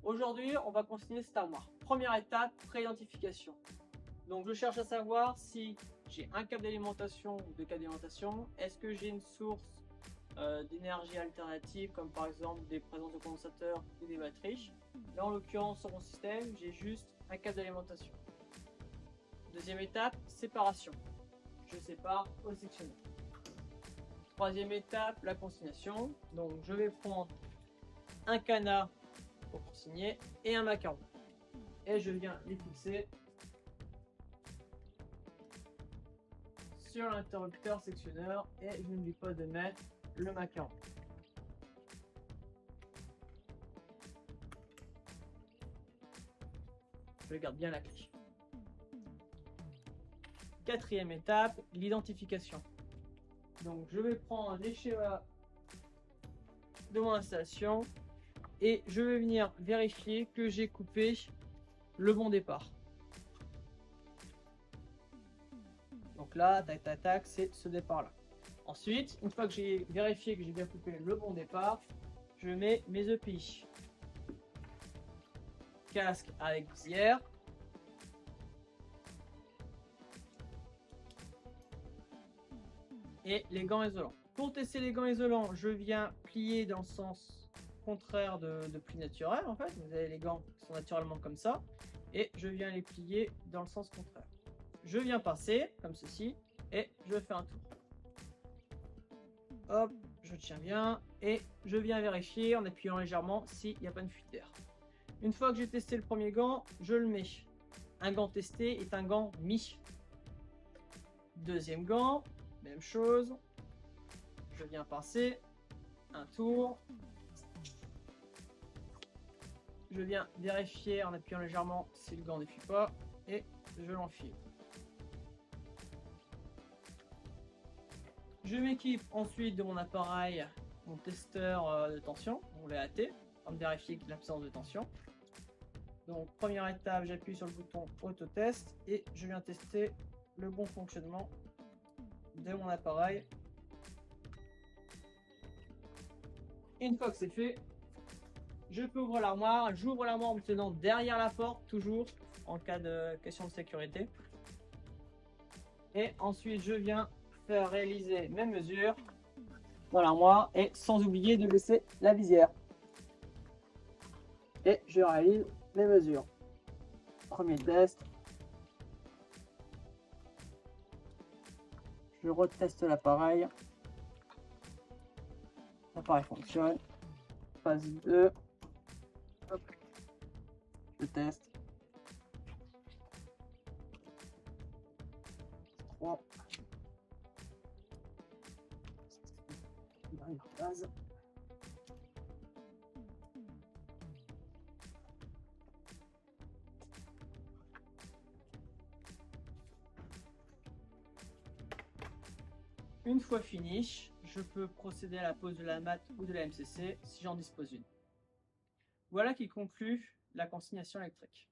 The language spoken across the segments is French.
Aujourd'hui, on va consigner cette armoire. Première étape, pré-identification. Donc je cherche à savoir si j'ai un câble d'alimentation ou deux câbles d'alimentation. Est-ce que j'ai une source d'énergie alternative, comme par exemple des présences de condensateurs ou des batteries. Là, en l'occurrence, sur mon système, j'ai juste un câble d'alimentation. Deuxième étape, séparation. Je sépare au sectionneur. Troisième étape, la consignation. Donc, je vais prendre un canard pour consigner et un macaron. Et je viens les fixer sur l'interrupteur sectionneur et je n'oublie pas de mettre le macaron. Je garde bien la clé. Quatrième étape, l'identification. Donc je vais prendre les schémas de mon installation et je vais venir vérifier que j'ai coupé le bon départ. Donc là, tac tac tac, c'est ce départ là. Ensuite, une fois que j'ai vérifié que j'ai bien coupé le bon départ, je mets mes EPI. Casque avec visière. Et les gants isolants. Pour tester les gants isolants, je viens plier dans le sens contraire de pli naturel. En fait, vous avez les gants qui sont naturellement comme ça. Et je viens les plier dans le sens contraire. Je viens passer comme ceci et je fais un tour. Hop, je tiens bien et je viens vérifier en appuyant légèrement s'il n'y a pas de fuite d'air. Une fois que j'ai testé le premier gant, je le mets. Un gant testé est un gant mis. Deuxième gant, même chose. Je viens passer un tour. Je viens vérifier en appuyant légèrement si le gant ne fuit pas et je l'enfile. Je m'équipe ensuite de mon appareil, mon testeur de tension, mon VAT, pour vérifier l'absence de tension. Donc première étape, j'appuie sur le bouton autotest et je viens tester le bon fonctionnement de mon appareil. Une fois que c'est fait, je peux ouvrir l'armoire. J'ouvre l'armoire en me tenant derrière la porte, toujours en cas de question de sécurité. Et ensuite, je viens faire réaliser mes mesures dans l'armoire et sans oublier de laisser la visière. Et je réalise mes mesures. Premier test. Je reteste l'appareil. L'appareil fonctionne. Phase 2. Hop. Je teste. 3. Dernière phase. Une fois fini, je peux procéder à la pose de la mat ou de la MCC si j'en dispose une. Voilà qui conclut la consignation électrique.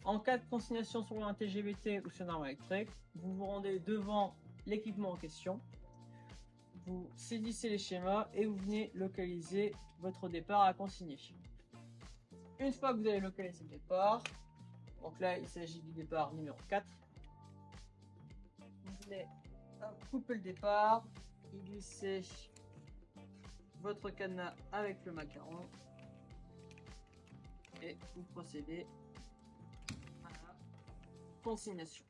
En cas de consignation sur un TGVT ou sur une armoire électrique, vous vous rendez devant l'équipement en question, vous saisissez les schémas et vous venez localiser votre départ à consigner. Une fois que vous avez localisé le départ, donc là il s'agit du départ numéro 4, vous venez couper le départ, y glisser votre cadenas avec le macaron et vous procédez à la consignation.